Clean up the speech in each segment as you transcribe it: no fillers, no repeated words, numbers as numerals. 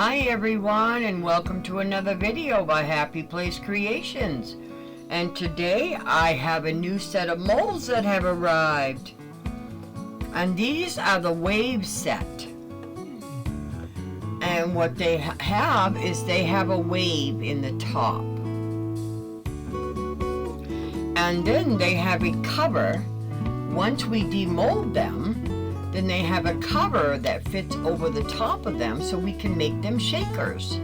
Hi everyone, and welcome to another video by Happy Place Creations. And today I have a new set of molds that have arrived. And these are the wave set. And what they have is they have a wave in the top. And then they have a cover. Once we demold them, then they have a cover that fits over the top of them so we can make them shakers.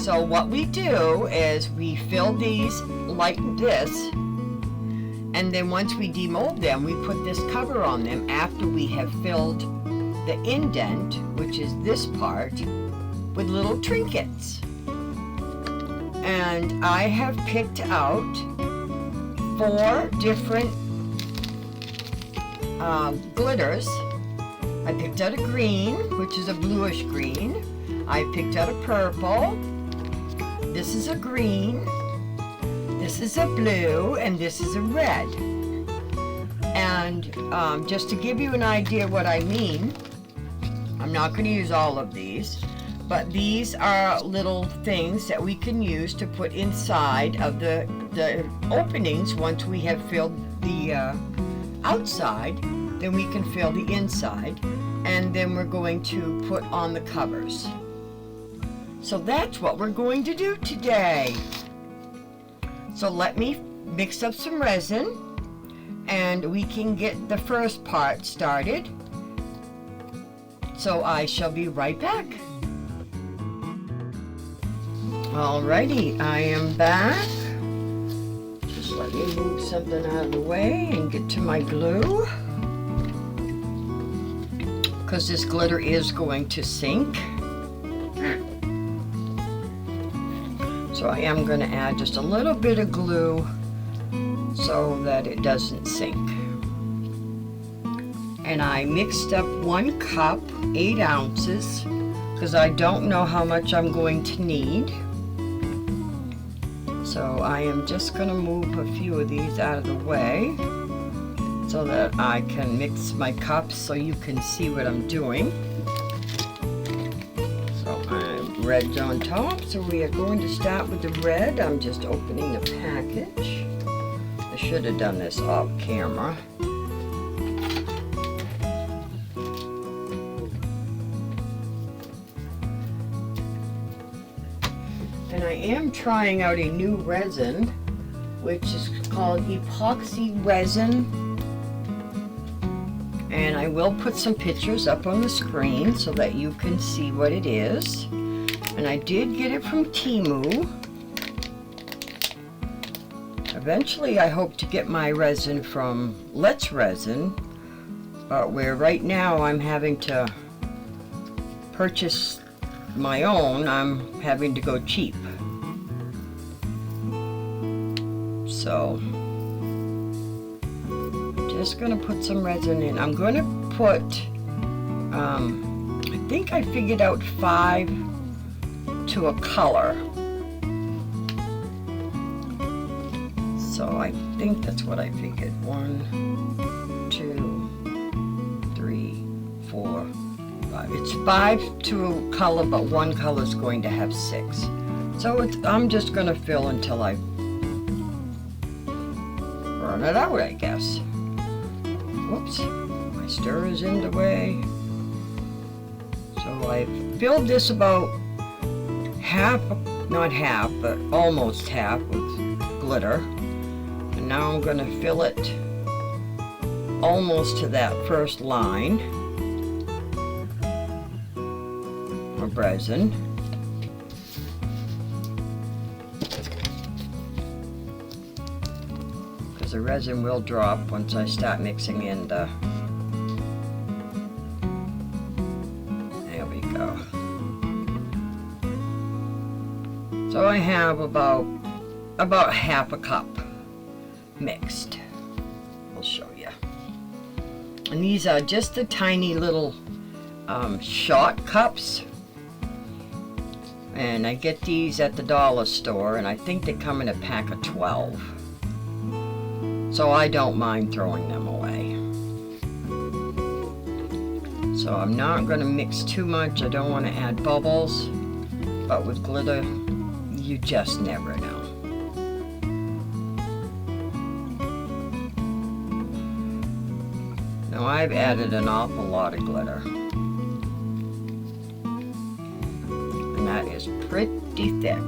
So what we do is we fill these like this, and then once we demold them, we put this cover on them after we have filled the indent, which is this part, with little trinkets. And I have picked out 4 different glitters. I picked out a green, which is a bluish green. I picked out a purple. This is a green. This is a blue, and this is a red. And just to give you an idea what I mean, I'm not going to use all of these, but these are little things that we can use to put inside of the openings. Once we have filled the outside, then we can fill the inside, and then we're going to put on the covers. So that's what we're going to do today. So let me mix up some resin and we can get the first part started. So I shall be right back. Alrighty, I am back. Just let me move something out of the way and get to my glue, because this glitter is going to sink. So I am going to add just a little bit of glue so that it doesn't sink. And I mixed up 1 cup, 8 ounces, because I don't know how much I'm going to need. So I am just going to move a few of these out of the way so that I can mix my cups so you can see what I'm doing. So I'm red on top, so we are going to start with the red. I'm just opening the package. I should have done this off camera. And I am trying out a new resin, which is called epoxy resin. And I will put some pictures up on the screen so that you can see what it is. And I did get it from Temu. Eventually I hope to get my resin from Let's Resin, but where right now I'm having to purchase my own, I'm having to go cheap. So just gonna put some resin in. I'm gonna put I think I figured out 5 to a color, so I think that's what I figured. 1, 2, 3, 4, 5. It's 5 to a color, but 1 color is going to have 6. So I'm just gonna fill until I burn it out, I guess. Whoops, my stir is in the way. So I filled this about half, not half, but almost half with glitter. And now I'm going to fill it almost to that first line of resin. Because the resin will drop once I start mixing in the... There we go. So I have about half a cup mixed. I'll show you. And these are just the tiny little shot cups. And I get these at the dollar store, and I think they come in a pack of 12. So I don't mind throwing them away. So I'm not going to mix too much. I don't want to add bubbles, but with glitter, you just never know. Now I've added an awful lot of glitter, and that is pretty thick.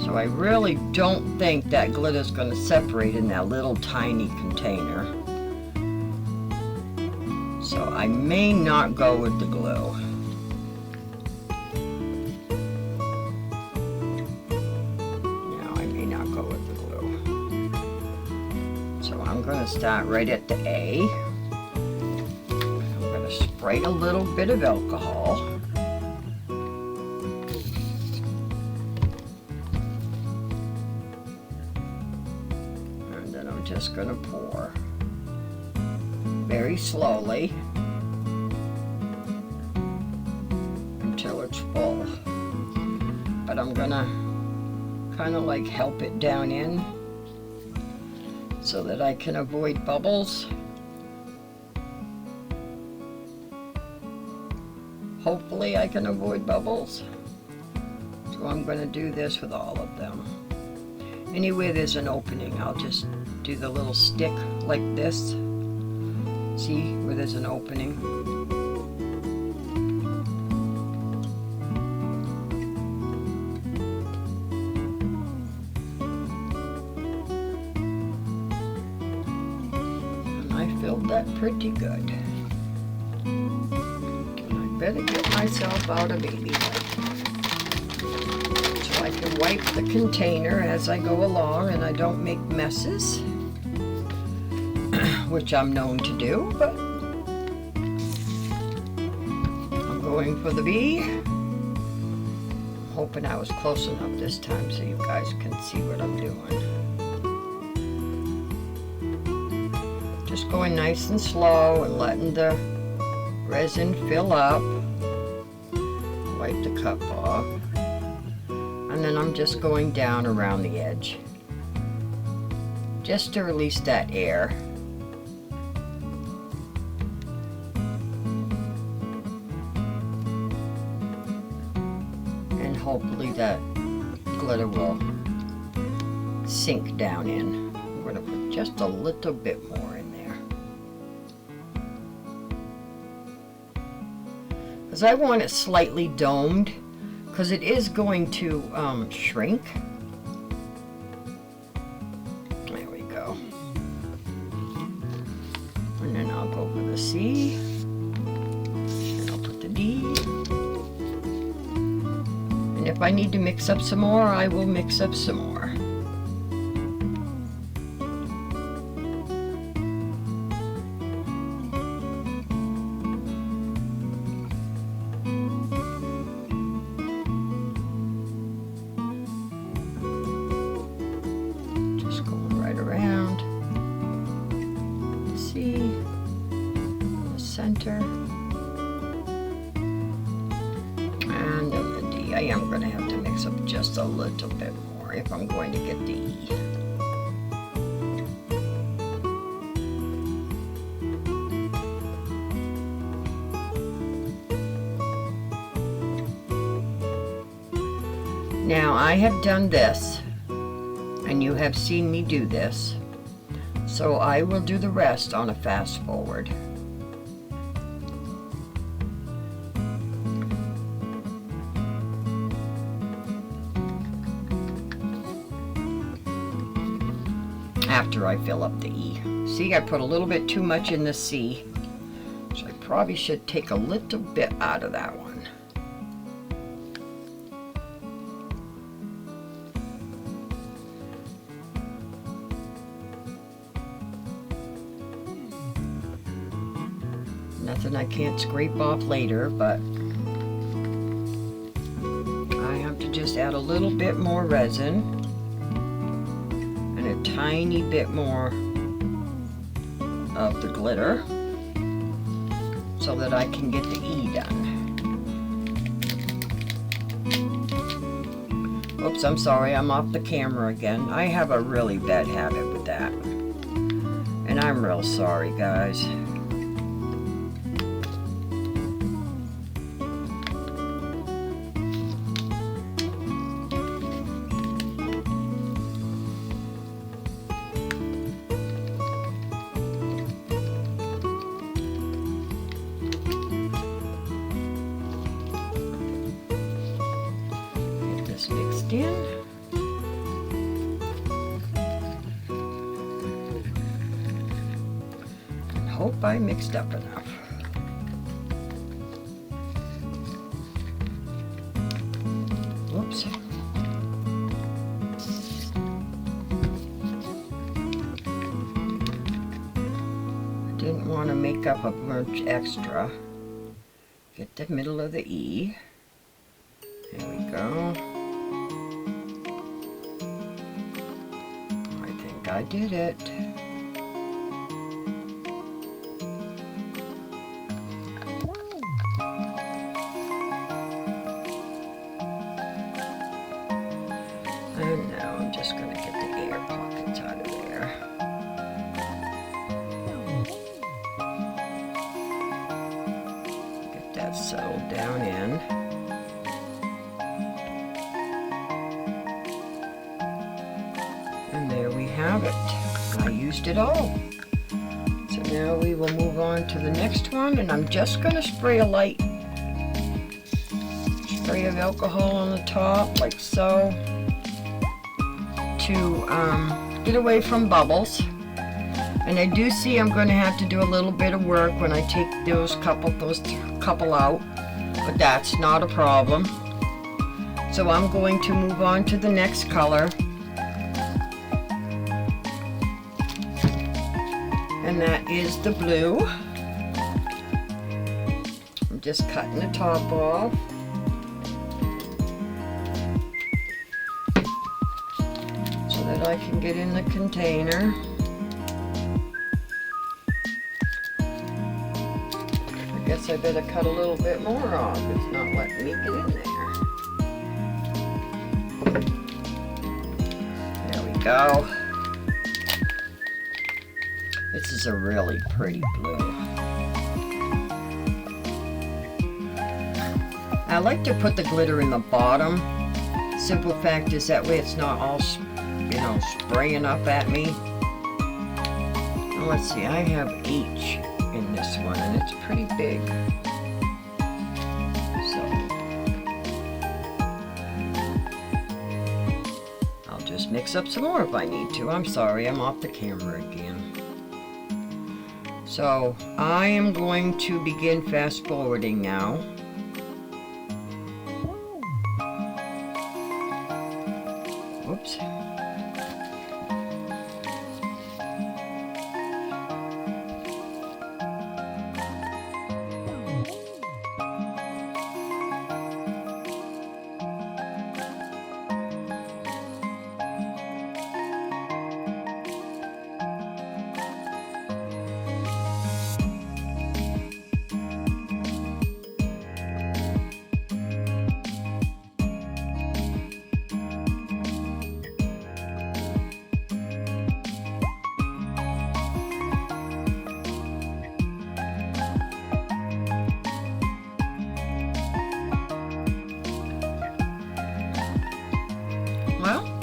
So I really don't think that glitter is going to separate in that little tiny container. So I may not go with the glue. No, I may not go with the glue. So I'm going to start right at the A. I'm going to spray a little bit of alcohol. And then I'm just going to pour very slowly until it's full. But I'm gonna kind of like help it down in so that I can avoid bubbles. Hopefully I can avoid bubbles. So I'm gonna do this with all of them. Anywhere there's an opening, I'll just do the little stick like this. See where there's an opening? And I filled that pretty good. And I better get myself out a baby wipe so I can wipe the container as I go along and I don't make messes. Which I'm known to do, but I'm going for the B. Hoping I was close enough this time so you guys can see what I'm doing. Just going nice and slow and letting the resin fill up. Wipe the cup off. And then I'm just going down around the edge. Just to release that air. Hopefully that glitter will sink down in. I'm going to put just a little bit more in there. Because I want it slightly domed, because it is going to shrink. There we go. And then I'll go for the C. And I'll put the D. If I need to mix up some more, I will mix up some more. Just going right around. C, the center. And then the D. I am going to have to mix up just a little bit more if I'm going to get the E. Now I have done this, and you have seen me do this, so I will do the rest on a fast forward. After I fill up the E. See, I put a little bit too much in the C, so I probably should take a little bit out of that one. Nothing I can't scrape off later, but I have to just add a little bit more resin. A tiny bit more of the glitter so that I can get the E done. Oops, I'm sorry, I'm off the camera again. I have a really bad habit with that. And I'm real sorry, guys. mixed in. And hope I mixed up enough. Whoops. Didn't want to make up a bunch extra. Get the middle of the E. There we go. I think I did it. And now I'm just going to get the air pockets out of there. Get that settled down in. And there we have it. I used it all. So now we will move on to the next one, and I'm just going to spray a light spray of alcohol on the top, like so, to get away from bubbles. And I do see I'm going to have to do a little bit of work when I take those couple out, but that's not a problem. So I'm going to move on to the next color. And that is the blue. I'm just cutting the top off. So that I can get in the container. I guess I better cut a little bit more off. It's not letting me get in there. There we go. This is a really pretty blue. I like to put the glitter in the bottom. Simple fact is that way it's not all, spraying up at me. Now let's see, I have H in this one and it's pretty big. So I'll just mix up some more if I need to. I'm sorry, I'm off the camera again. So I am going to begin fast forwarding now. Whoops.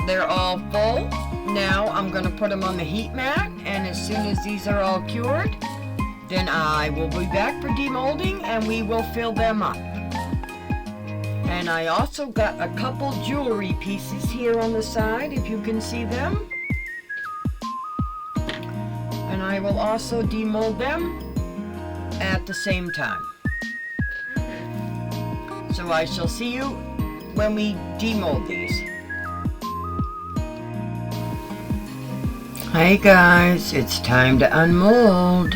They're all full. Now I'm going to put them on the heat mat, and as soon as these are all cured, then I will be back for demolding and we will fill them up. And I also got a couple jewelry pieces here on the side, if you can see them. And I will also demold them at the same time. So I shall see you when we demold these. Hey guys, it's time to unmold.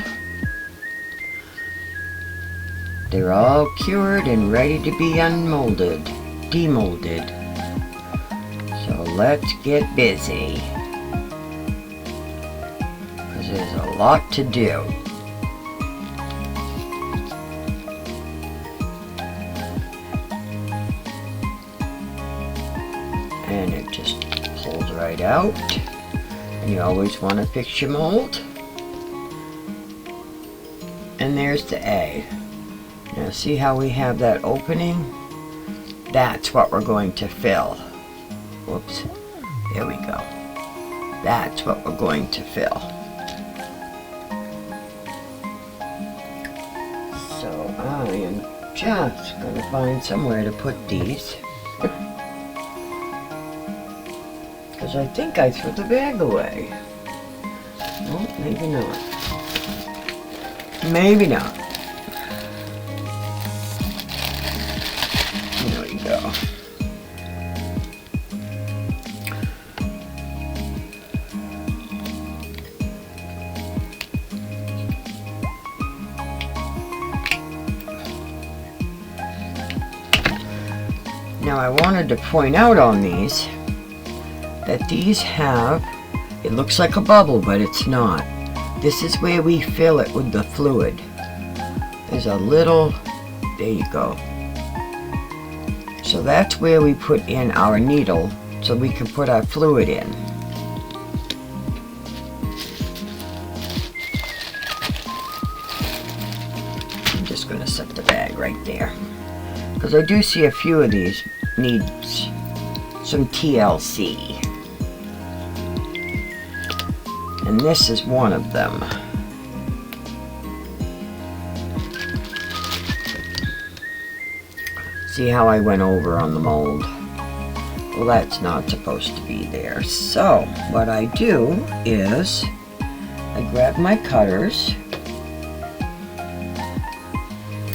They're all cured and ready to be demolded. So let's get busy, because there's a lot to do. And it just pulls right out. You always want to fix your mold. And there's the A. Now see how we have that opening? That's what we're going to fill. Whoops. There we go. That's what we're going to fill. So I am just going to find somewhere to put these. because I think I threw the bag away. Oh, maybe not. Maybe not. There we go. Now I wanted to point out on these that these have, it looks like a bubble, but it's not. This is where we fill it with the fluid. There's a little, there you go. So that's where we put in our needle so we can put our fluid in. I'm just going to set the bag right there, because I do see a few of these needs some TLC. And this is one of them. See how I went over on the mold? Well, that's not supposed to be there. So what I do is I grab my cutters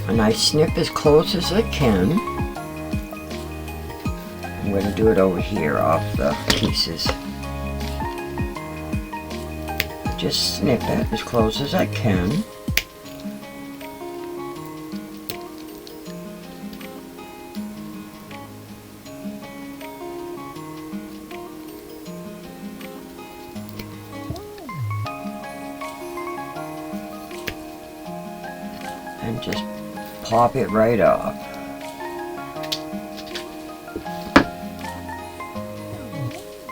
and I snip as close as I can. I'm going to do it over here off the pieces. Just snip it as close as I can. And just pop it right off.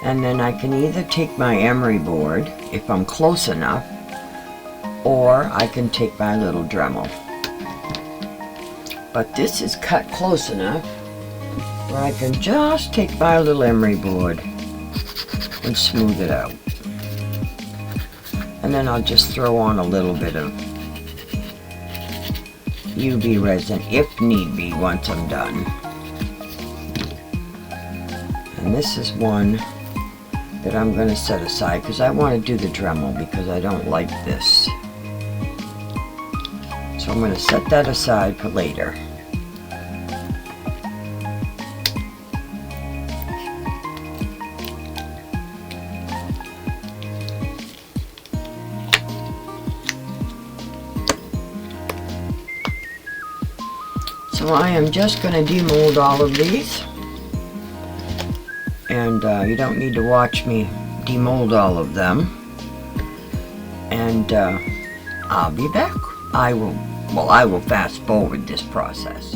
And then I can either take my emery board, if I'm close enough, or I can take my little Dremel. But this is cut close enough where I can just take my little emery board and smooth it out. And then I'll just throw on a little bit of UV resin if need be once I'm done. And this is one that I'm going to set aside because I want to do the Dremel because I don't like this. So I'm going to set that aside for later. So I am just going to demold all of these. And you don't need to watch me demold all of them. And I'll be back. I will fast forward this process.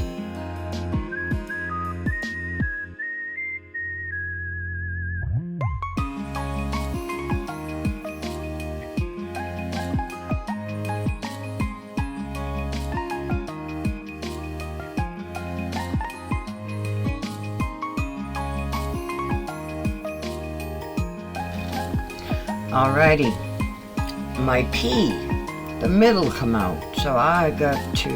Alrighty, my P, the middle come out, so I got to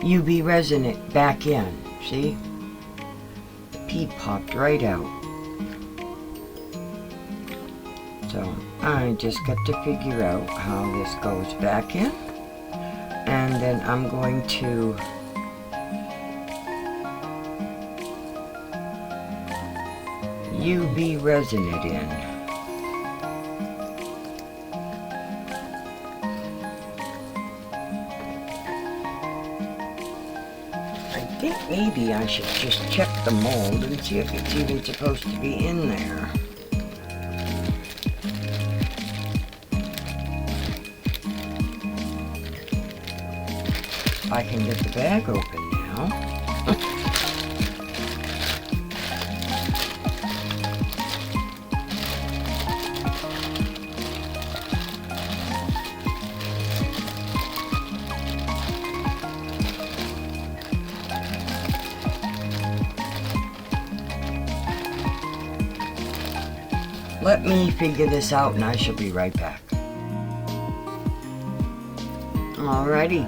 UV resin it back in. See, the P popped right out. So I just got to figure out how this goes back in, and then I'm going to UV resin it in. I think maybe I should just check the mold and see if it's even supposed to be in there. I can get the bag open now. Let me figure this out and I shall be right back. Alrighty.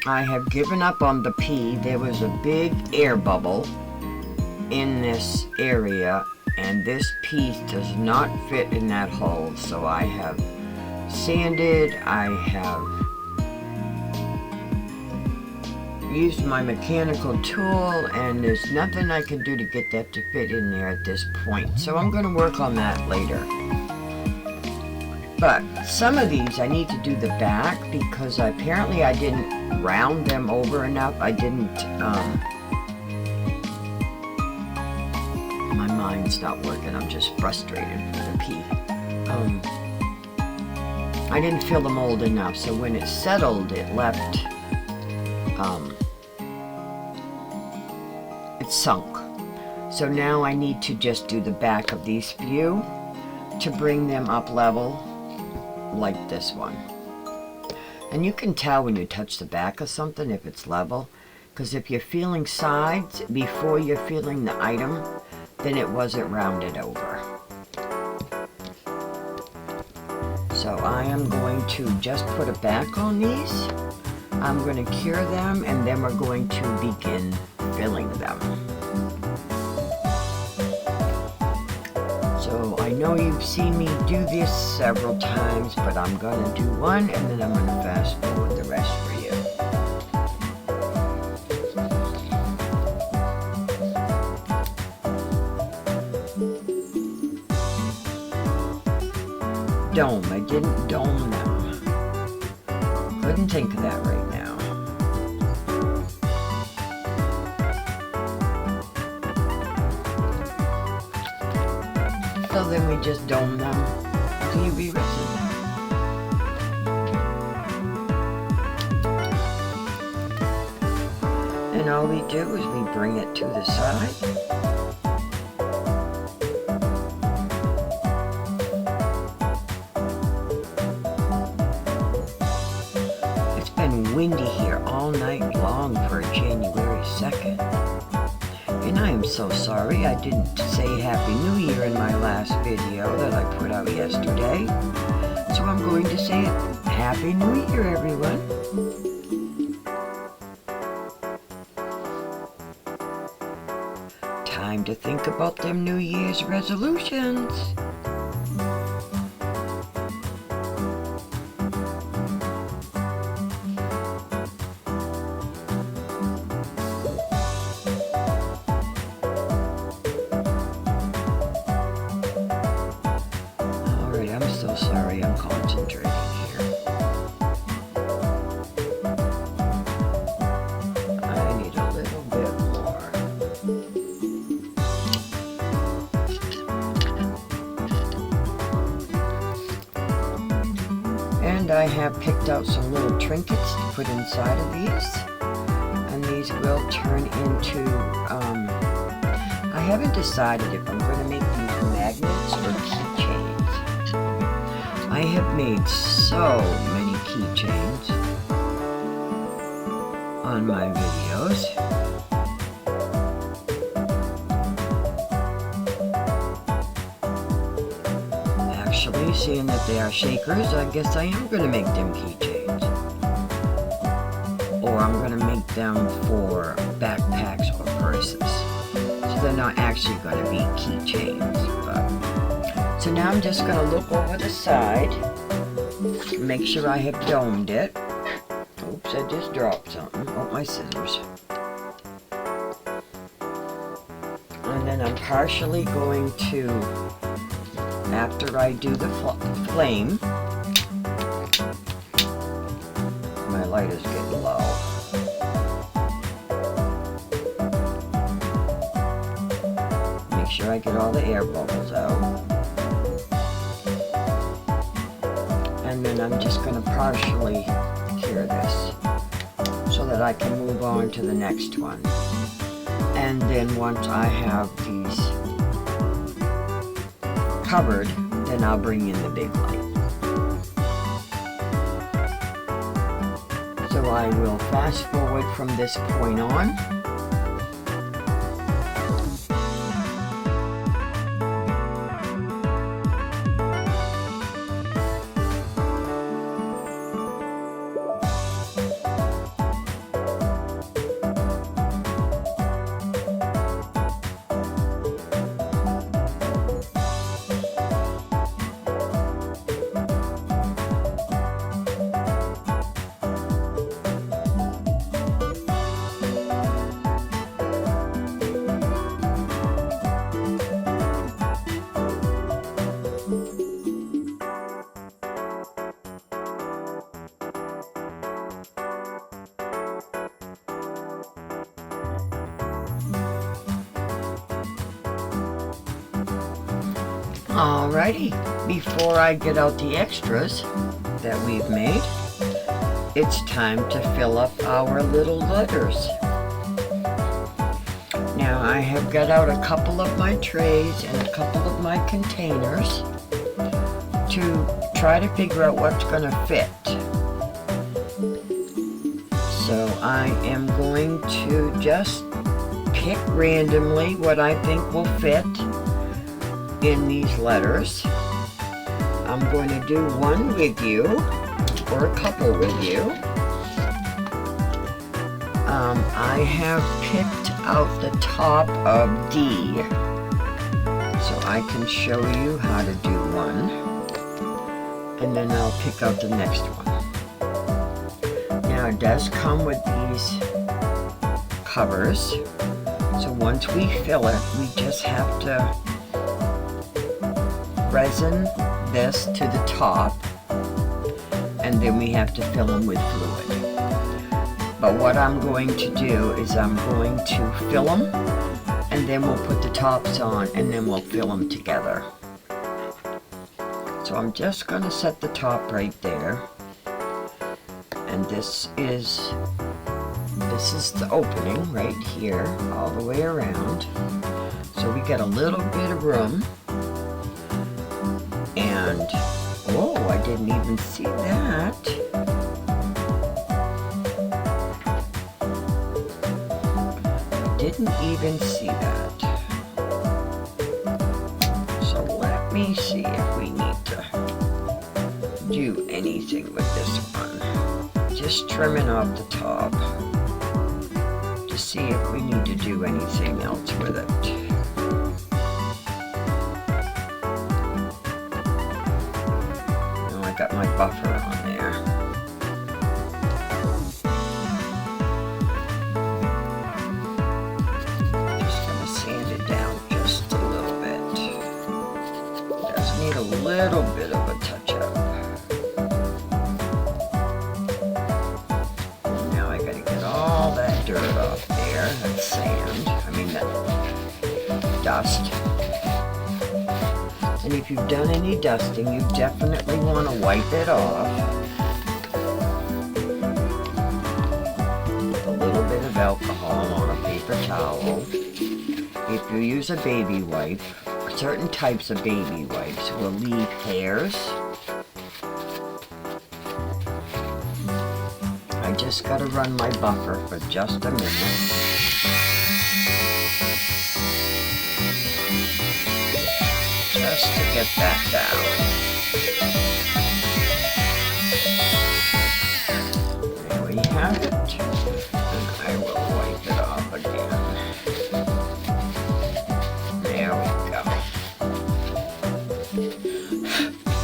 I have given up on the P. There was a big air bubble in this area, and this piece does not fit in that hole, so I have sanded, I have used my mechanical tool, and there's nothing I can do to get that to fit in there at this point, so I'm going to work on that later. But some of these I need to do the back because apparently I didn't round them over enough. I didn't, my mind's not working. I'm just frustrated with the pea. I didn't fill the mold enough, so when it settled, it left, it sunk. So now I need to just do the back of these few to bring them up level, like this one. And you can tell when you touch the back of something if it's level, because if you're feeling sides before you're feeling the item, then it wasn't rounded over. So I am going to just put a back on these. I'm going to cure them, and then we're going to begin filling them. So I know you've seen me do this several times, but I'm going to do one, and then I'm going to fast forward the rest for you. Dome. I didn't dome them. Couldn't think of that right now. So then we just dome them to UV resin. And all we do is we bring it to the side. It's been windy here all night long for January 2nd. And I am so sorry I didn't say Happy New Year in my last video that I put out yesterday. So I'm going to say Happy New Year, everyone. Time to think about them New Year's resolutions. I'm so sorry, I'm concentrating here. I need a little bit more. And I have picked out some little trinkets to put inside of these. And these will turn into, I haven't decided if I'm going to make these magnets or keychains. I have made so many keychains on my videos. Actually, seeing that they are shakers, I guess I am going to make them keychains. Or I'm going to make them for backpacks or purses. So they're not actually going to be keychains, but... So now I'm just going to look over the side, make sure I have domed it. Oops, I just dropped something. Oh, my scissors. And then I'm partially going to, after I do the flame, my light is getting low. Make sure I get all the air bubbles out. And then I'm just going to partially cure this so that I can move on to the next one. And then once I have these covered, then I'll bring in the big light. So I will fast forward from this point on. Alrighty, before I get out the extras that we've made, it's time to fill up our little letters. Now I have got out a couple of my trays and a couple of my containers to try to figure out what's going to fit. So I am going to just pick randomly what I think will fit in these letters. I'm going to do one with you, or a couple with you. I have picked out the top of D, so I can show you how to do one, and then I'll pick out the next one. Now it does come with these covers, so once we fill it, we just have to resin this to the top, and then we have to fill them with fluid. But what I'm going to do is I'm going to fill them, and then we'll put the tops on, and then we'll fill them together. So I'm just going to set the top right there, and this is the opening right here all the way around, so we get a little bit of room. And whoa, I didn't even see that. Didn't even see that. So let me see if we need to do anything with this one. Just trimming off the top to see if we need to do anything else with it. Got my buffer on there. Just gonna sand it down just a little bit. Does need a little bit of a touch up. Now I gotta get all that dirt off there. That's sand. I mean that dust. And if you've done any dusting, you definitely want to wipe it off with a little bit of alcohol on a paper towel. If you use a baby wipe, certain types of baby wipes will leave hairs. I just got to run my buffer for just a minute. Just to get that down. There we have it. And I will wipe it off again. There we go.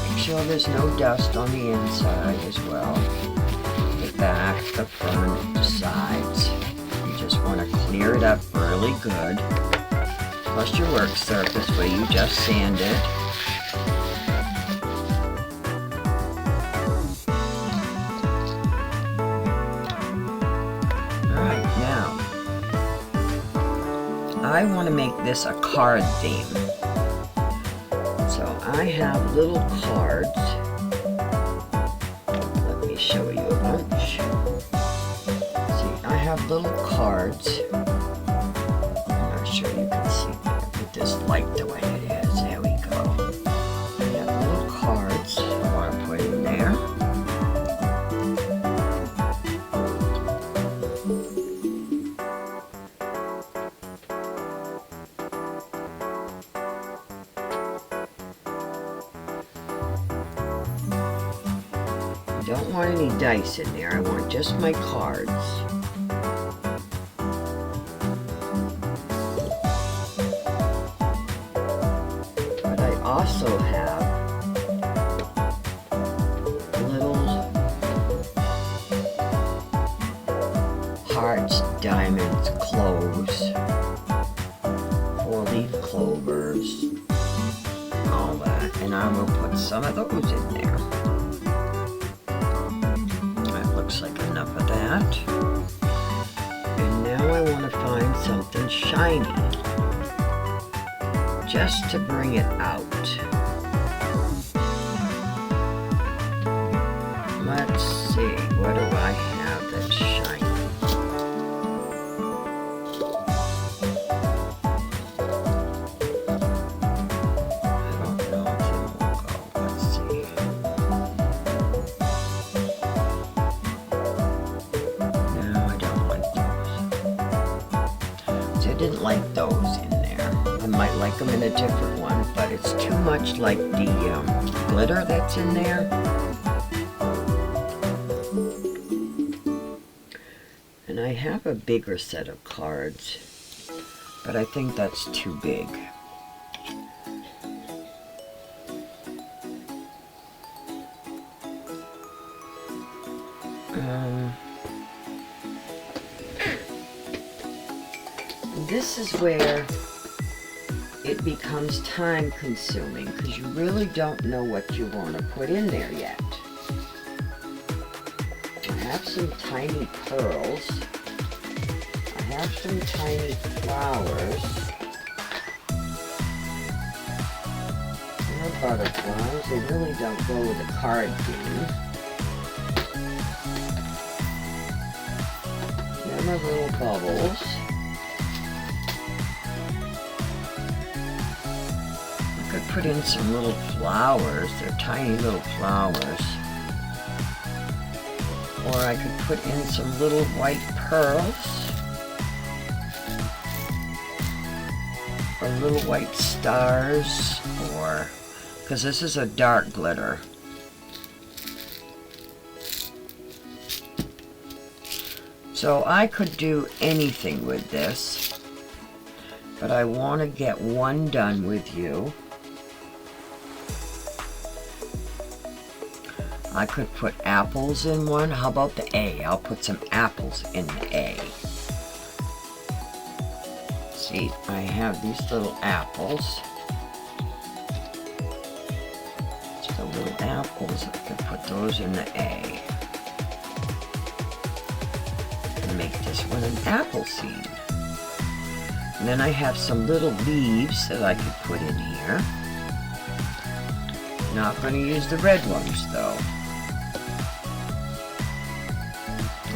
Make sure there's no dust on the inside as well. The back, the front, the sides. You just want to clear it up really good. Plus your work surface where you just sanded. Alright, now I want to make this a card theme. So I have little cards. Let me show you a bunch. See, I have little cards. Sure you can see with this light the way it is. There we go. I have little cards I want to put in there. I don't want any dice in there. I want just my cards. Also have little hearts, diamonds, cloves, 4-leaf clovers, all that, and I will put some of those in there. That looks like enough of that. And now I want to find something shiny just to bring it out. What do I have that's shiny? I don't know if it will go. Let's see. No, I don't like those. See, I didn't like those in there. I might like them in a different one, but it's too much like the glitter that's in there. And I have a bigger set of cards, but I think that's too big. This is where it becomes time consuming because you really don't know what you want to put in there yet. I have some tiny pearls. I have some tiny flowers. And butterflies. They really don't go with the card theme. Then my little bubbles. I could put in some little flowers. They're tiny little flowers. Or I could put in some little white pearls. Or little white stars. Or, because this is a dark glitter. So I could do anything with this. But I want to get one done with you. I could put apples in one. How about the A? I'll put some apples in the A. See, I have these little apples. So the little apples, I could put those in the A. And make this one an apple seed. And then I have some little leaves that I could put in here. Not going to use the red ones though.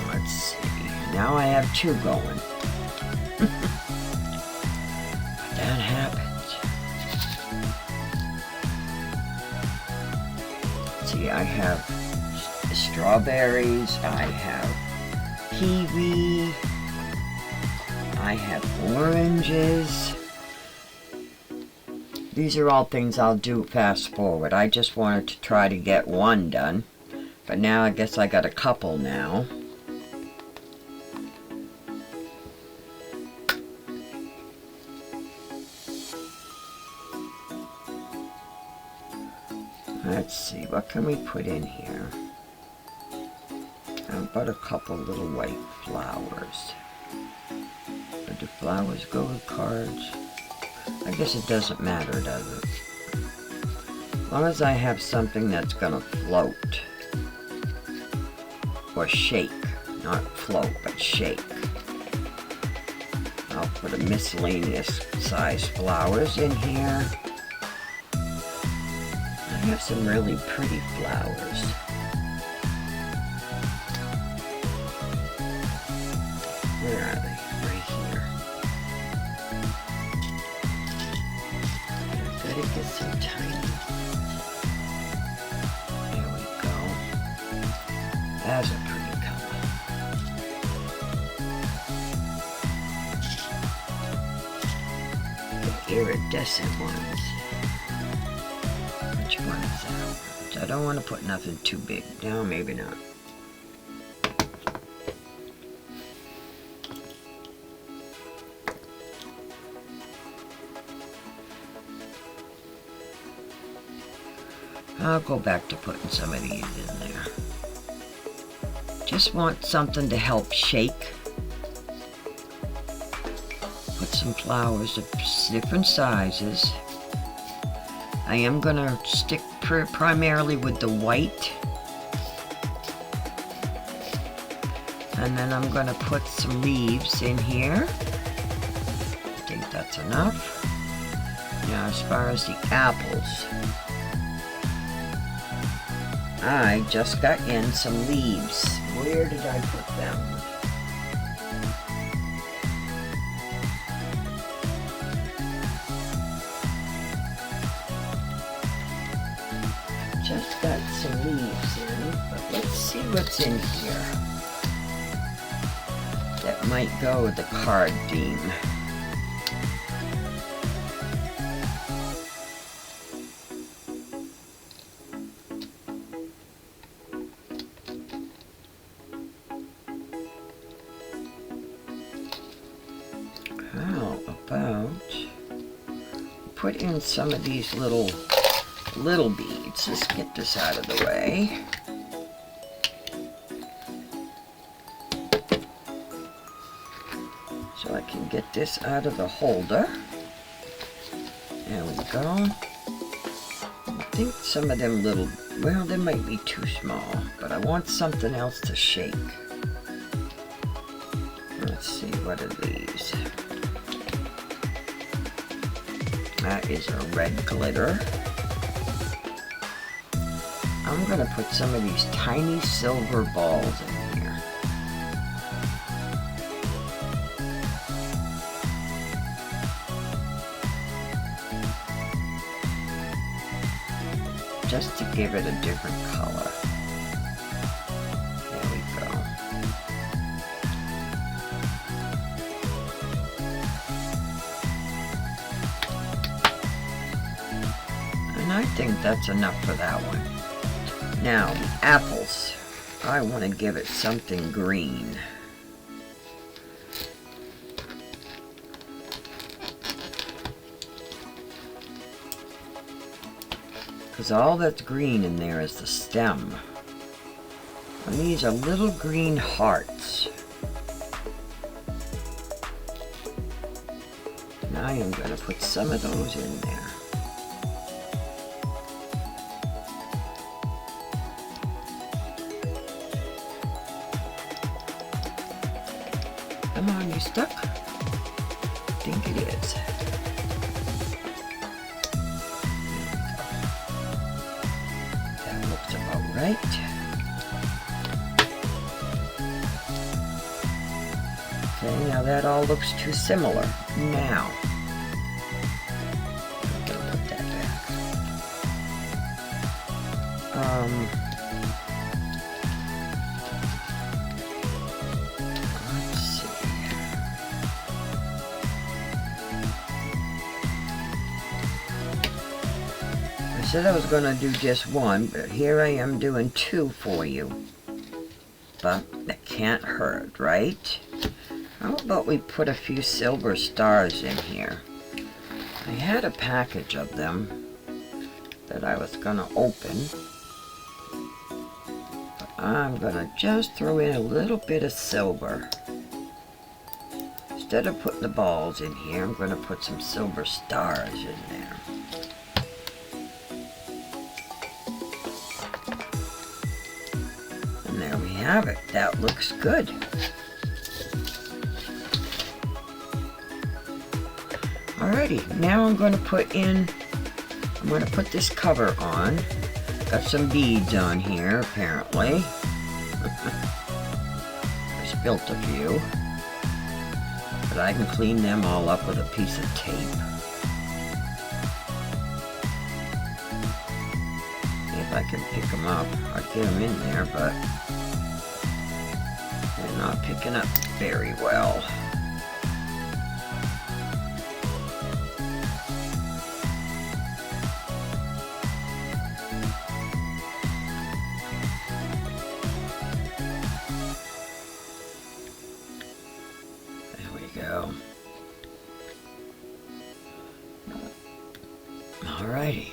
Let's see. Now I have two going. That happens. See, I have strawberries. I have kiwi. I have oranges. These are all things I'll do fast forward. I just wanted to try to get one done. But now I guess I got a couple now. Let's see, what can we put in here? How about a couple little white flowers? But do flowers go with cards? I guess it doesn't matter, does it? As long as I have something that's gonna float. Or shake. Not float, but shake. I'll put a miscellaneous size flowers in here. I have some really pretty flowers. Where are they? Right here. I've got to get some tiny ones. There we go. That's a pretty color. The iridescent ones. Which one is that? So I don't want to put nothing too big. No, maybe not. I'll go back to putting some of these in there. Just want something to help shake. Put some flowers of different sizes. I am going to stick primarily with the white. And then I'm going to put some leaves in here. I think that's enough. Now as far as the apples, I just got in some leaves. Where did I put them? Just got some leaves in, but let's see what's in here. That might go with the card theme. How about put in some of these little beads. Let's get this out of the way. So I can get this out of the holder. There we go. I think some of them little, well, they might be too small, but I want something else to shake. Let's see, what are these? That is a red glitter. I'm going to put some of these tiny silver balls in here. Just to give it a different color. There we go. And I think that's enough for that one. Now, the apples, I want to give it something green. Because all that's green in there is the stem. And these are little green hearts. And I am going to put some of those in there. Come on, you stuck? I think it is. That looks about right. Okay, now that all looks too similar. Now, I'm gonna put that back. I said I was going to do just one, but here I am doing two for you. But that can't hurt, right? How about we put a few silver stars in here? I had a package of them that I was going to open. But I'm going to just throw in a little bit of silver. Instead of putting the balls in here, I'm going to put some silver stars in there. There we have it. That looks good. Alrighty, now I'm going to put this cover on. Got some beads on here, apparently. I spilt a few. But I can clean them all up with a piece of tape. If I can pick them up, I'll get them in there, but they're not picking up very well. There we go. Alrighty.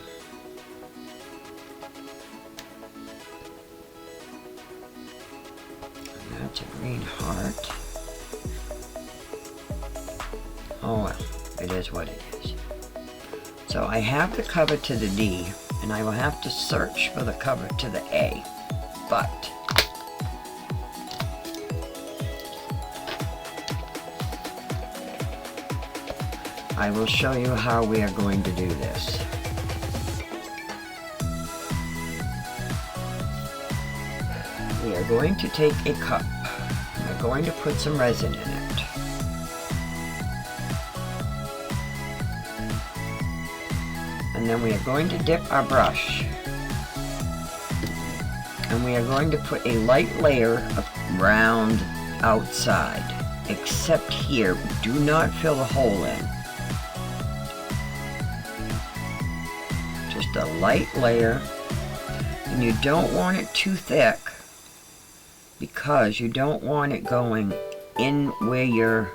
That's a green heart. Oh well, it is what it is. So I have the cover to the D, and I will have to search for the cover to the A. But I will show you how we are going to do this. we are going to take a cup. We're going to put some resin in it. And then we are going to dip our brush. And we are going to put a light layer around outside, except here. Do not fill a hole in. Just a light layer. And you don't want it too thick because you don't want it going in where your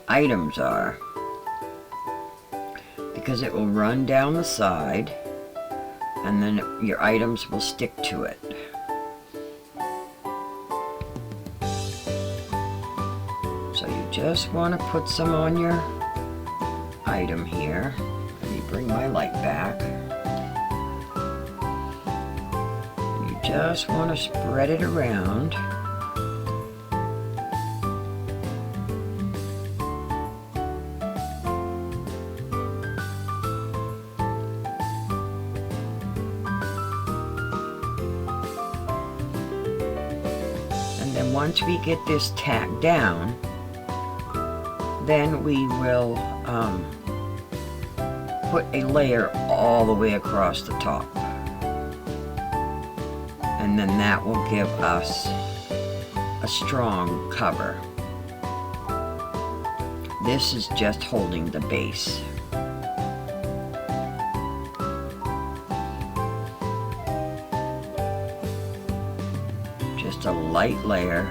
items are, because it will run down the side and then your items will stick to it. So you just want to put some on your item here. Let me bring my light back. And you just want to spread it around. And once we get this tacked down, then we will put a layer all the way across the top. And then that will give us a strong cover. This is just holding the base. Just a light layer.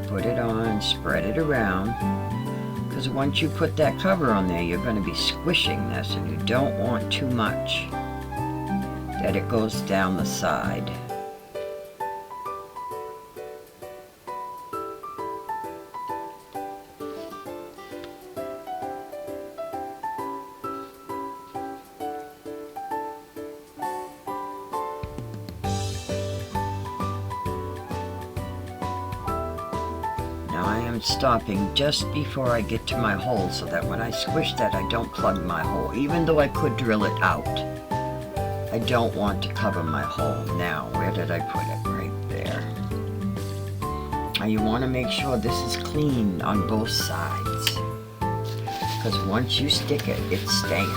Put it on, spread it around, because once you put that cover on there, you're going to be squishing this, and you don't want too much that it goes down the side. I am stopping just before I get to my hole so that when I squish that, I don't plug my hole. Even though I could drill it out, I don't want to cover my hole. Now, where did I put it? Right there. Now you want to make sure this is clean on both sides, because once you stick it, it's staying.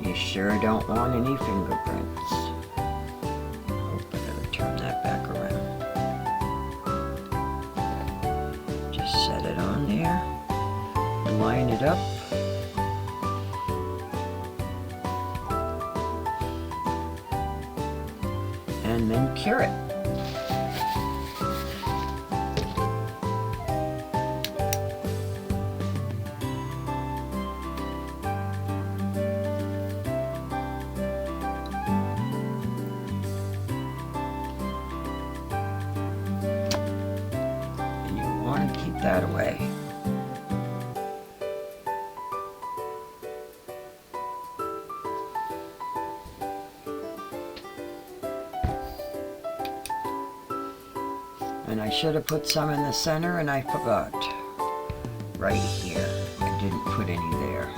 You sure don't want any fingerprints. Line it up. And then cure it. And you want to keep that away. And I should have put some in the center, and I forgot. Right here. I didn't put any there.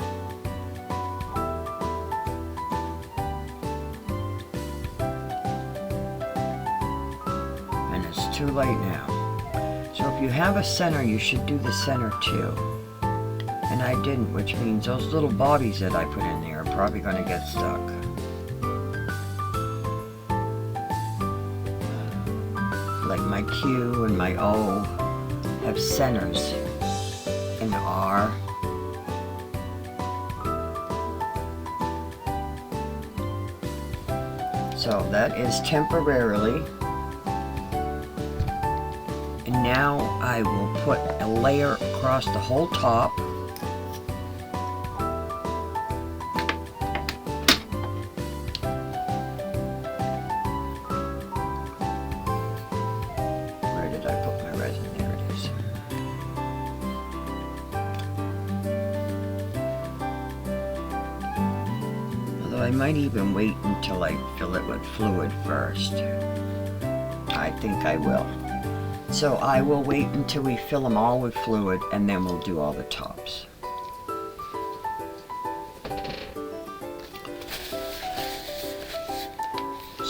And it's too late now. So if you have a center, you should do the center too. And I didn't, which means those little bobbies that I put in there are probably going to get stuck. Like my Q and my O have centers in R. So that is temporarily. And now I will put a layer across the whole top. I might even wait until I fill it with fluid first. I think I will. So I will wait until we fill them all with fluid, and then we'll do all the tops.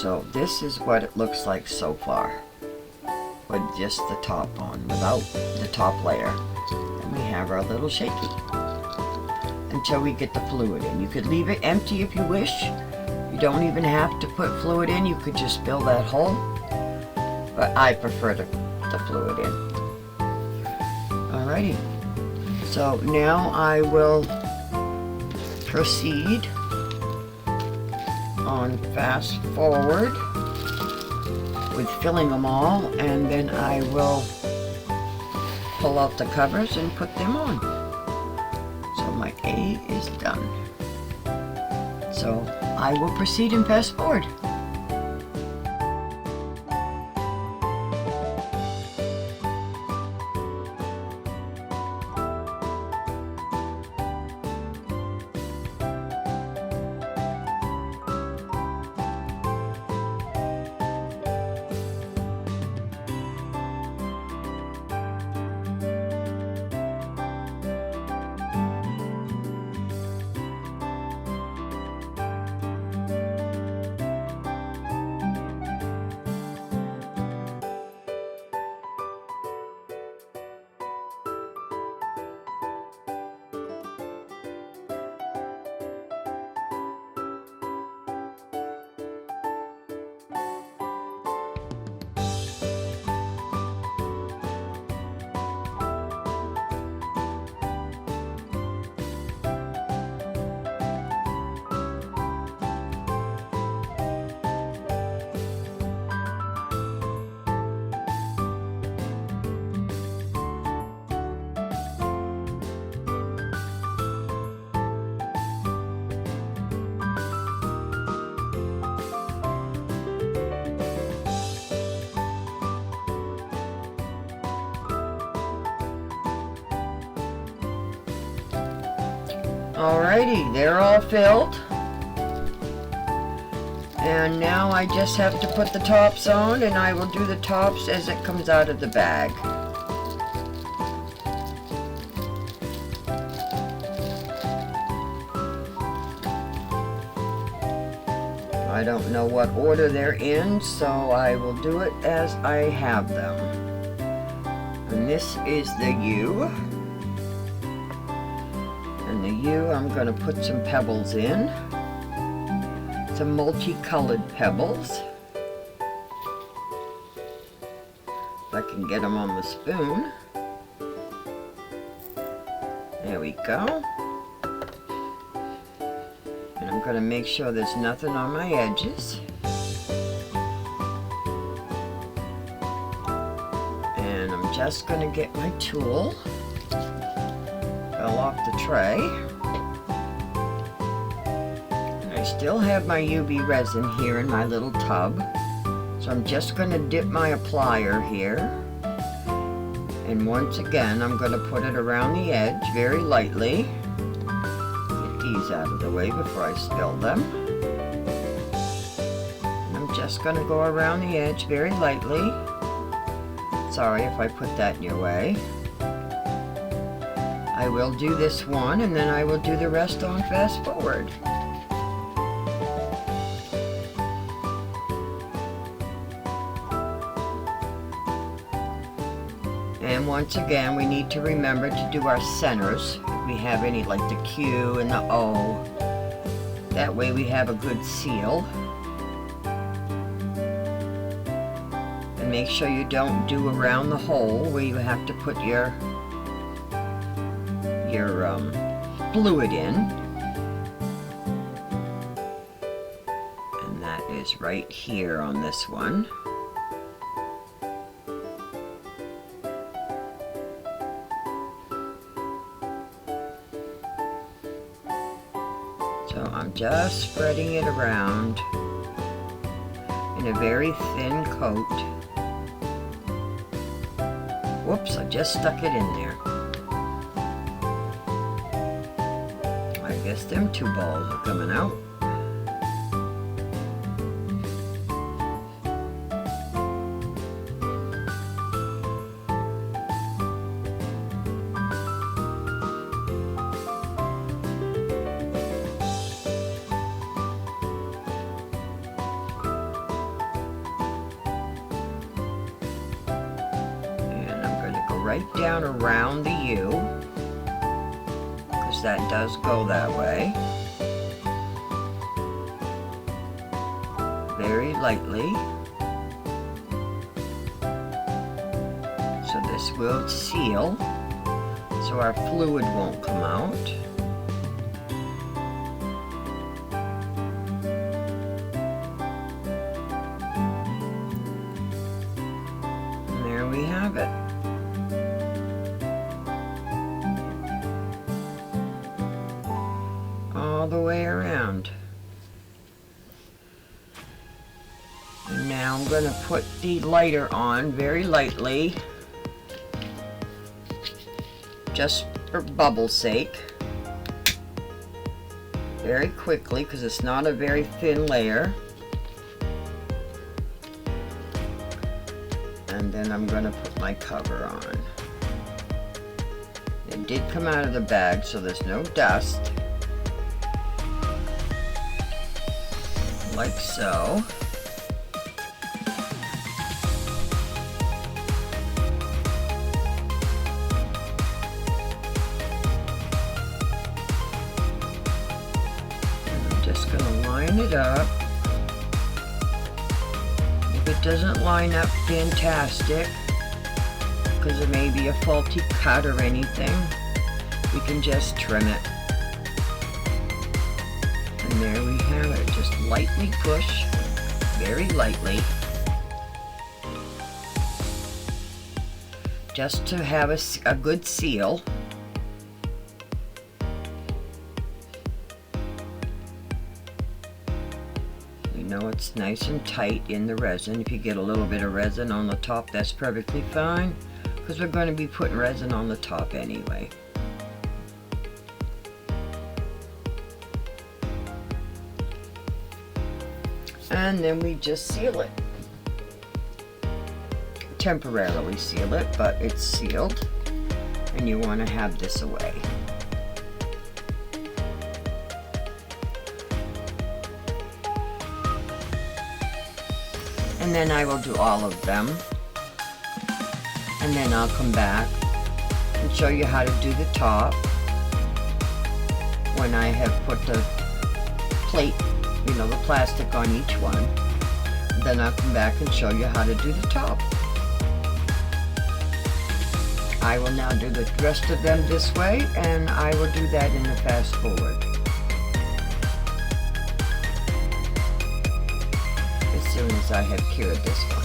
So this is what it looks like so far, with just the top on, without the top layer. And we have our little shaky until we get the fluid in. You could leave it empty if you wish. You don't even have to put fluid in. You could just fill that hole. But I prefer the fluid in. Alrighty. So now I will proceed on fast forward with filling them all, and then I will pull out the covers and put them on. So my A is done. So I will proceed and fast forward. Alrighty, they're all filled. And now I just have to put the tops on, and I will do the tops as it comes out of the bag. I don't know what order they're in, so I will do it as I have them. And this is the U. And the U, I'm going to put some pebbles in. Some multicolored pebbles. If I can get them on the spoon. There we go. And I'm going to make sure there's nothing on my edges. And I'm just going to get my tool. Fell off the tray. And I still have my UV resin here in my little tub. So I'm just going to dip my applier here. And once again, I'm going to put it around the edge very lightly. Get these out of the way before I spill them. And I'm just going to go around the edge very lightly. Sorry if I put that in your way. I will do this one, and then I will do the rest on fast forward. And once again, we need to remember to do our centers. If we have any, like the Q and the O, that way we have a good seal. And make sure you don't do around the hole where you have to put your fluid in. And that is right here on this one. So I'm just spreading it around in a very thin coat. Whoops, I just stuck it in there. I guess them two balls are coming out. right down around the U, because that does go that way. Very lightly. So this will seal, so our fluid won't come out. And there we have it. All the way around. And now I'm going to put the lighter on very lightly, just for bubble's sake, very quickly, because it's not a very thin layer. And then I'm going to put my cover on. It did come out of the bag, so there's no dust. Like so. Just gonna line it up. If it doesn't line up, fantastic, because it may be a faulty cut or anything. We can just trim it. And there we have it. Just lightly push, very lightly, just to have a good seal. Know it's nice and tight in the resin. If you get a little bit of resin on the top, that's perfectly fine, because we're going to be putting resin on the top anyway. And then we just seal it. Temporarily seal it, but it's sealed, and you want to have this away. And then I will do all of them, and then I'll come back and show you how to do the top when I have put the plate, you know, the plastic on each one. Then I'll come back and show you how to do the top. I will now do the rest of them this way, and I will do that in the fast forward. As soon as I have cured this one.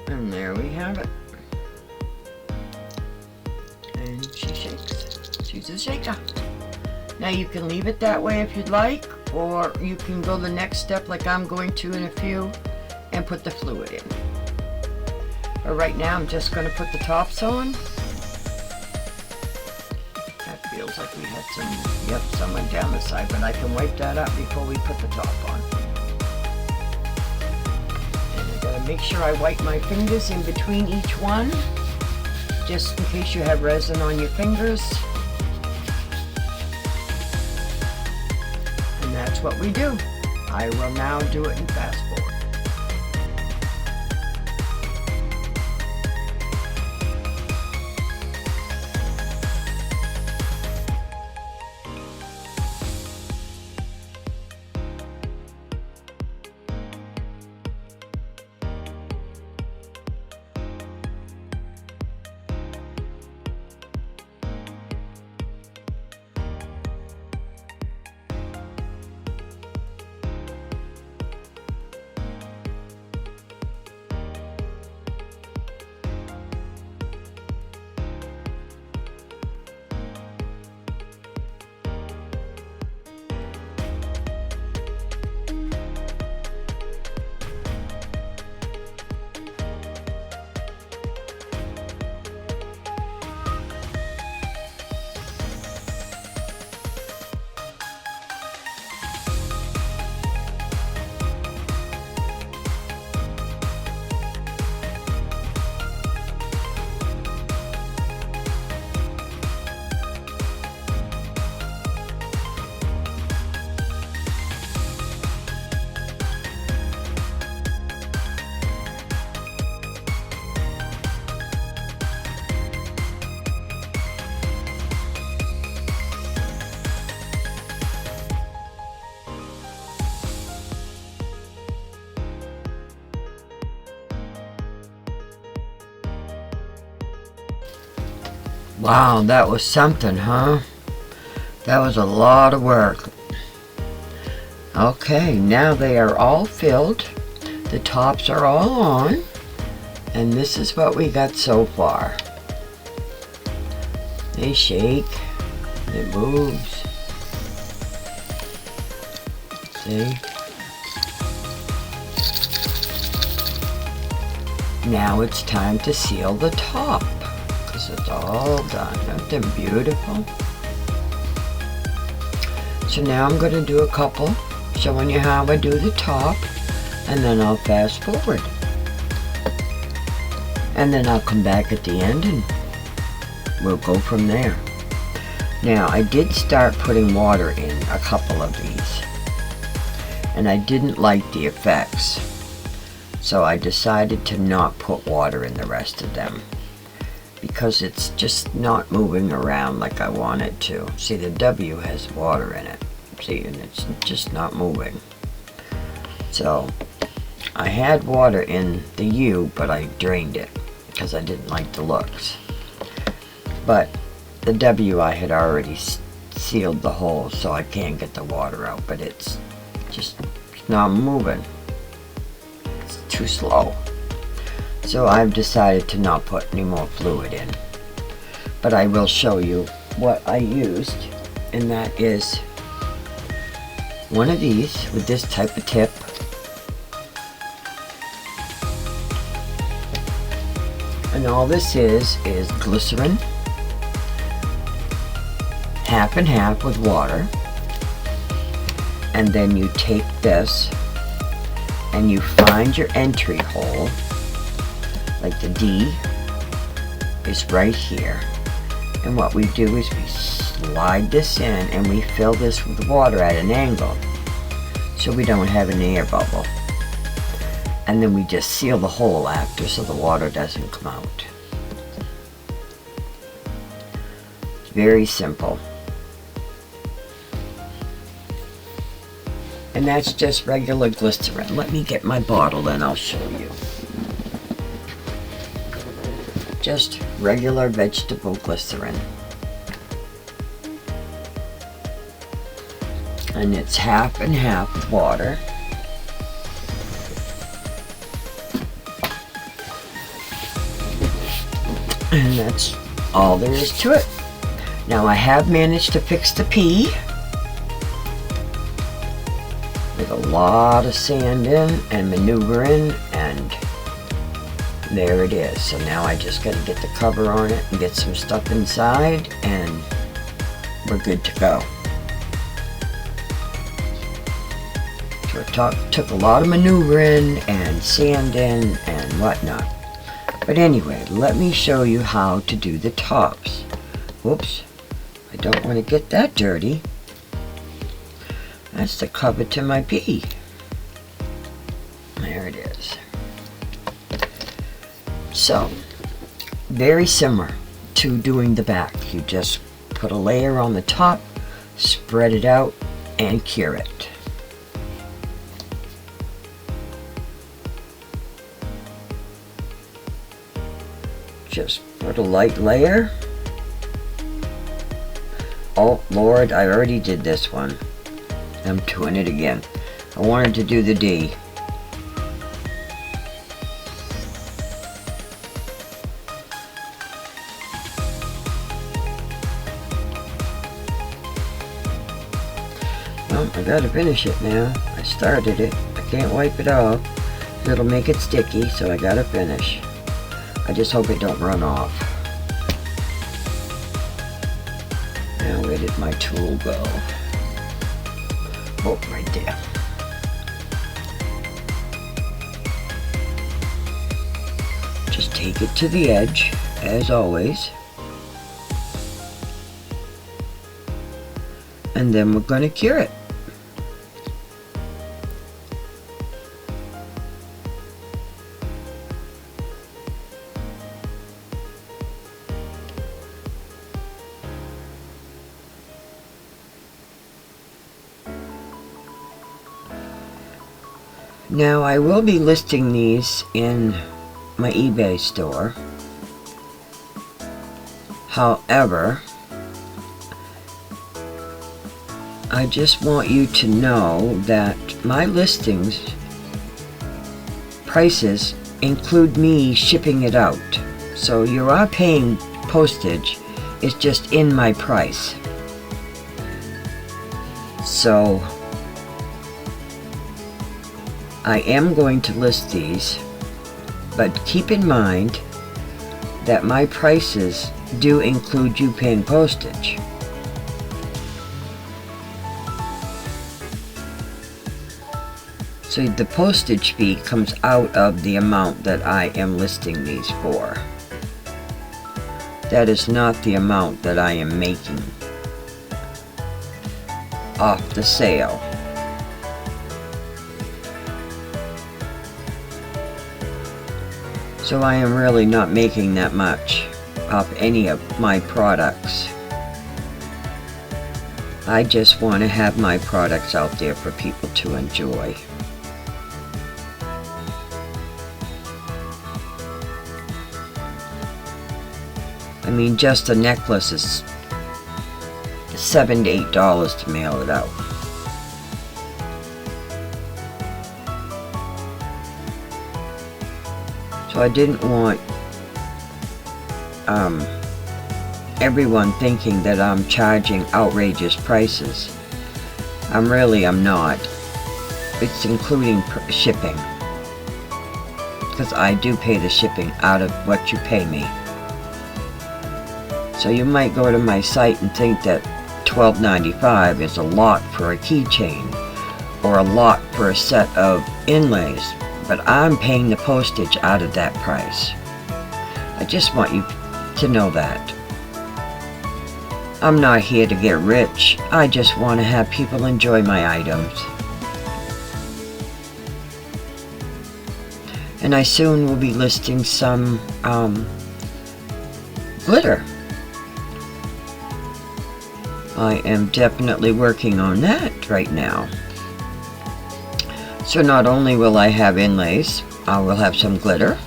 And there we have it. And she shakes. She's a shaker. Now you can leave it that way if you'd like, or you can go the next step like I'm going to in a few and put the fluid in. But right now I'm just going to put the tops on. That feels like we had some went down the side, but I can wipe that up before we put the top on. And I gotta make sure I wipe my fingers in between each one, just in case you have resin on your fingers. And that's what we do. I will now do it in fast forward. Wow, that was something, huh? That was a lot of work. Okay, now they are all filled. The tops are all on. And this is what we got so far. They shake. It moves. See? Now it's time to seal the top, because it's all done. Aren't they beautiful? So now I'm going to do a couple, showing you how I do the top, and then I'll fast forward. And then I'll come back at the end and we'll go from there. Now I did start putting water in a couple of these, and I didn't like the effects. So I decided to not put water in the rest of them because it's just not moving around like I want it to. See, the W has water in it. See, and it's just not moving. So I had water in the U, but I drained it because I didn't like the looks. But the W, I had already sealed the hole, so I can't get the water out, but it's just not moving. Too slow. So I've decided to not put any more fluid in. But I will show you what I used, and that is one of these with this type of tip. And all this is glycerin, half and half with water. And then you take this and you find your entry hole, like the D is right here. And what we do is we slide this in and we fill this with water at an angle so we don't have an air bubble. And then we just seal the hole after so the water doesn't come out. It's very simple. And that's just regular glycerin. Let me get my bottle and I'll show you. Just regular vegetable glycerin. And it's half and half with water. And that's all there is to it. Now I have managed to fix the P with a lot of sand in and maneuvering, and there it is. So now I just got to get the cover on it and get some stuff inside and we're good to go. So it took a lot of maneuvering and sanding and whatnot. But anyway, let me show you how to do the tops. Whoops, I don't want to get that dirty. That's the cover to my pea. There it is. So, very similar to doing the back. You just put a layer on the top, spread it out, and cure it. Just put a light layer. Oh Lord, I already did this one. I'm doing it again. I wanted to do the D. Well, I gotta finish it now. I started it. I can't wipe it off. It'll make it sticky, so I gotta finish. I just hope it don't run off. Now where did my tool go? Oh, right there. Just take it to the edge, as always. And then we're going to cure it. Now I will be listing these in my eBay store, However, I just want you to know that my listings prices include me shipping it out. So you are paying postage. It's just in my price. So I am going to list these, but keep in mind that my prices do include you paying postage. So the postage fee comes out of the amount that I am listing these for. That is not the amount that I am making off the sale. So I am really not making that much off any of my products. I just want to have my products out there for people to enjoy. I mean, just a necklace is $7 to $8 to mail it out. So I didn't want everyone thinking that I'm charging outrageous prices. I'm not. It's including shipping, because I do pay the shipping out of what you pay me. So you might go to my site and think that $12.95 is a lot for a keychain or a lot for a set of inlays, but I'm paying the postage out of that price. I just want you to know that. I'm not here to get rich. I just want to have people enjoy my items. And I soon will be listing some glitter. I am definitely working on that right now. So not only will I have inlays, I will have some glitter,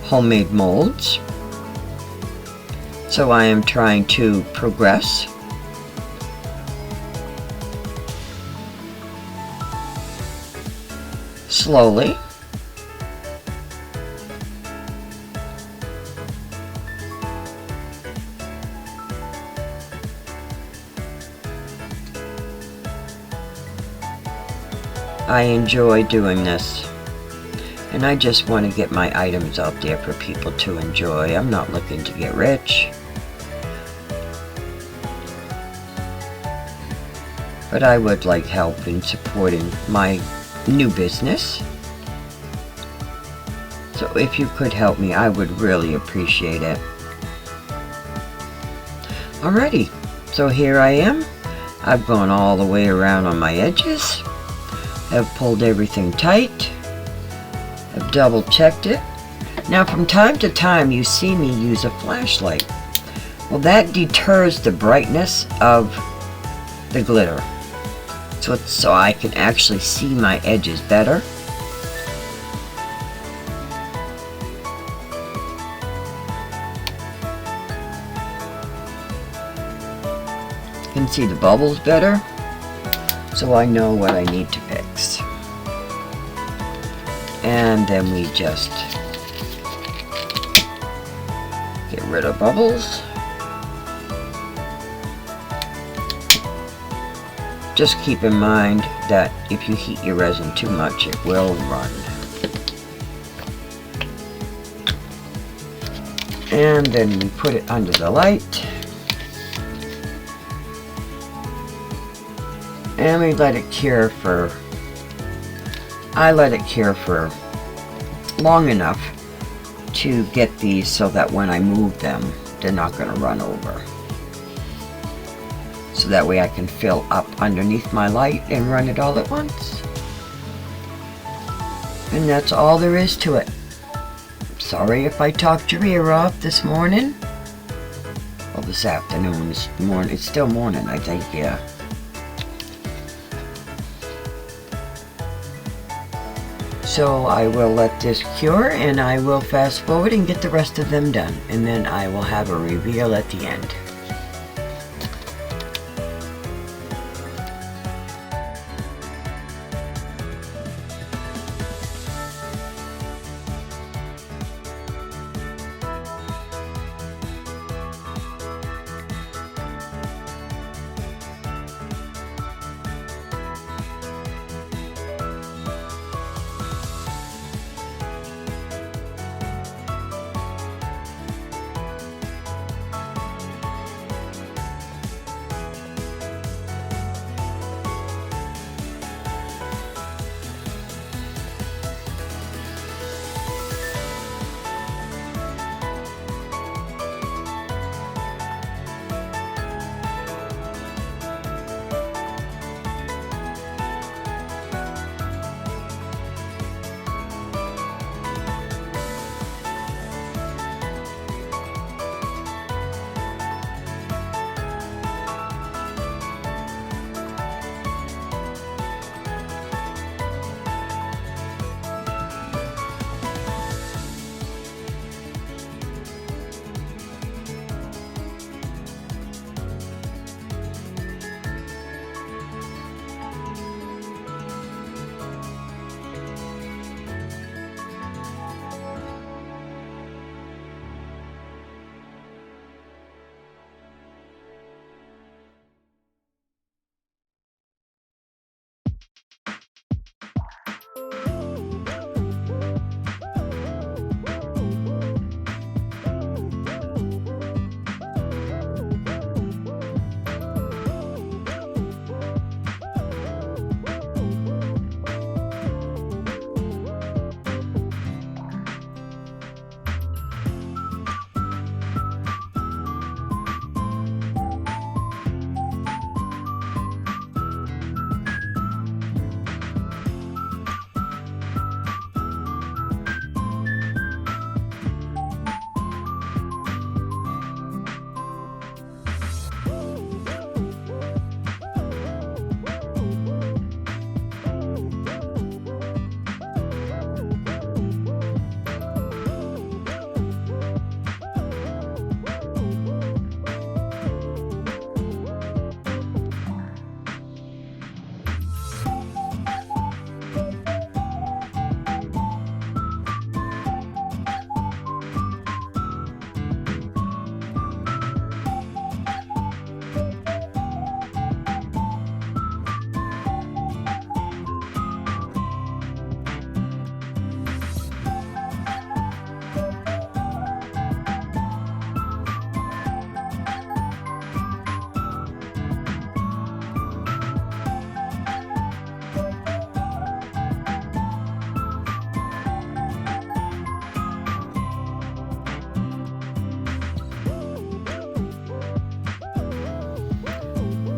homemade molds. So I am trying to progress. Slowly. I enjoy doing this, and I just want to get my items out there for people to enjoy. I'm not looking to get rich, but I would like help in supporting my new business. So if you could help me, I would really appreciate it. Alrighty, so here I am. I've gone all the way around on my edges. I've pulled everything tight. I've double checked it. Now from time to time you see me use a flashlight. Well, that deters the brightness of the glitter. So I can actually see my edges better. You can see the bubbles better. So I know what I need to fix. And then we just get rid of bubbles. Just keep in mind that if you heat your resin too much, it will run. And then we put it under the light. And we let it cure for, I let it cure for long enough to get these so that when I move them, they're not going to run over. So that way I can fill up underneath my light and run it all at once. And that's all there is to it. Sorry if I talked your ear off this morning. Well, this afternoon, it's still morning, I think, yeah. So I will let this cure and I will fast forward and get the rest of them done. And then I will have a reveal at the end.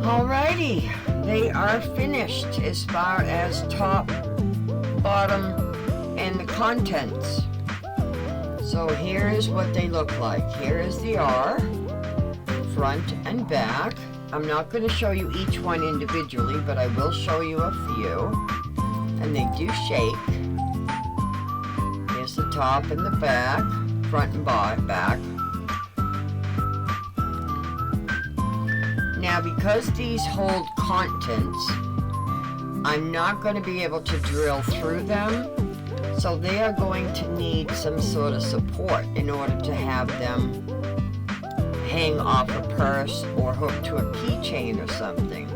Alrighty, they are finished as far as top, bottom, and the contents. So here is what they look like. Here is the R, front and back. I'm not going to show you each one individually, but I will show you a few. And they do shake. Here's the top and the back, front and back. Now, because these hold contents, I'm not going to be able to drill through them, so they are going to need some sort of support in order to have them hang off a purse or hook to a keychain or something.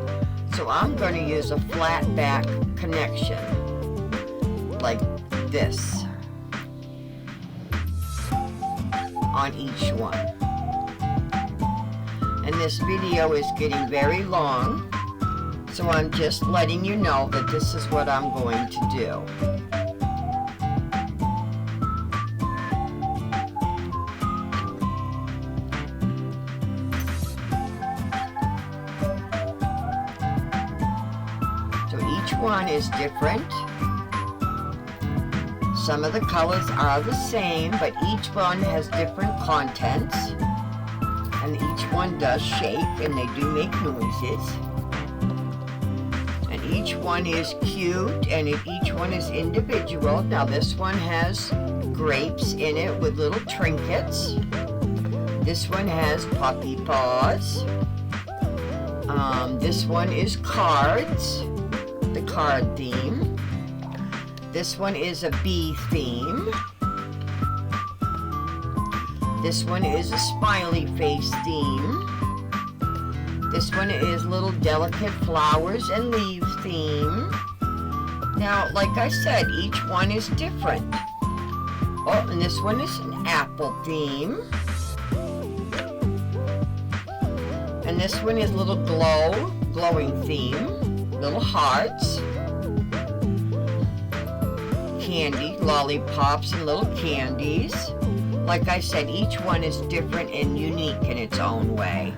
So I'm going to use a flat back connection, like this, on each one. And this video is getting very long, so I'm just letting you know that this is what I'm going to do. So each one is different. Some of the colors are the same, but each one has different contents. And each one does shake, and they do make noises. And each one is cute, and each one is individual. Now this one has grapes in it with little trinkets. This one has puppy paws. This one is cards, the card theme. This one is a bee theme. This one is a smiley face theme. This one is little delicate flowers and leaves theme. Now, like I said, each one is different. Oh, and this one is an apple theme. And this one is little glowing theme. Little hearts. Candy, lollipops, and little candies. Like I said, each one is different and unique in its own way.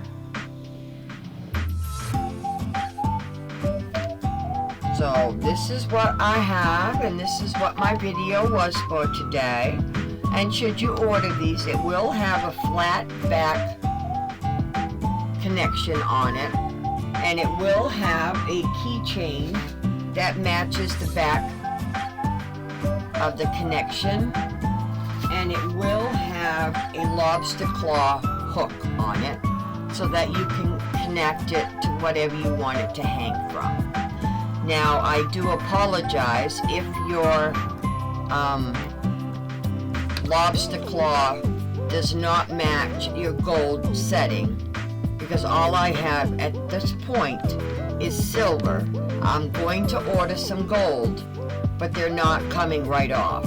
So this is what I have, and this is what my video was for today. And should you order these, it will have a flat back connection on it, and it will have a keychain that matches the back of the connection, and it will have a lobster claw hook on it so that you can connect it to whatever you want it to hang from. Now, I do apologize if your lobster claw does not match your gold setting, because all I have at this point is silver. I'm going to order some gold, but they're not coming right off.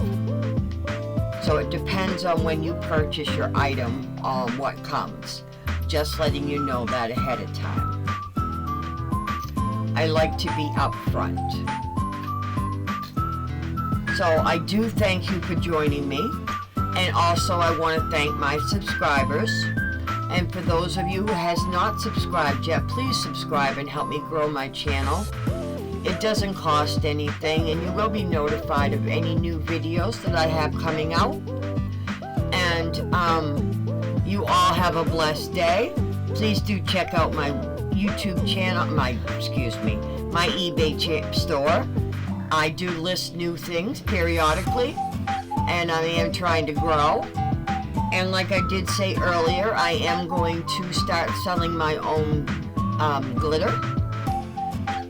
So it depends on when you purchase your item on what comes. Just letting you know that ahead of time. I like to be upfront. So I do thank you for joining me. And also I want to thank my subscribers. And for those of you who has not subscribed yet, please subscribe and help me grow my channel. It doesn't cost anything, and you will be notified of any new videos that I have coming out. And you all have a blessed day. Please do check out my YouTube channel, my eBay store. I do list new things periodically, and I am trying to grow. And like I did say earlier, I am going to start selling my own glitter,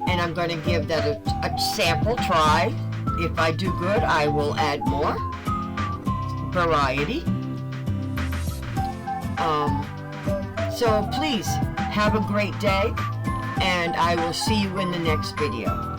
and I'm going to give that a sample try. If I do good, I will add more variety. So please have a great day, and I will see you in the next video.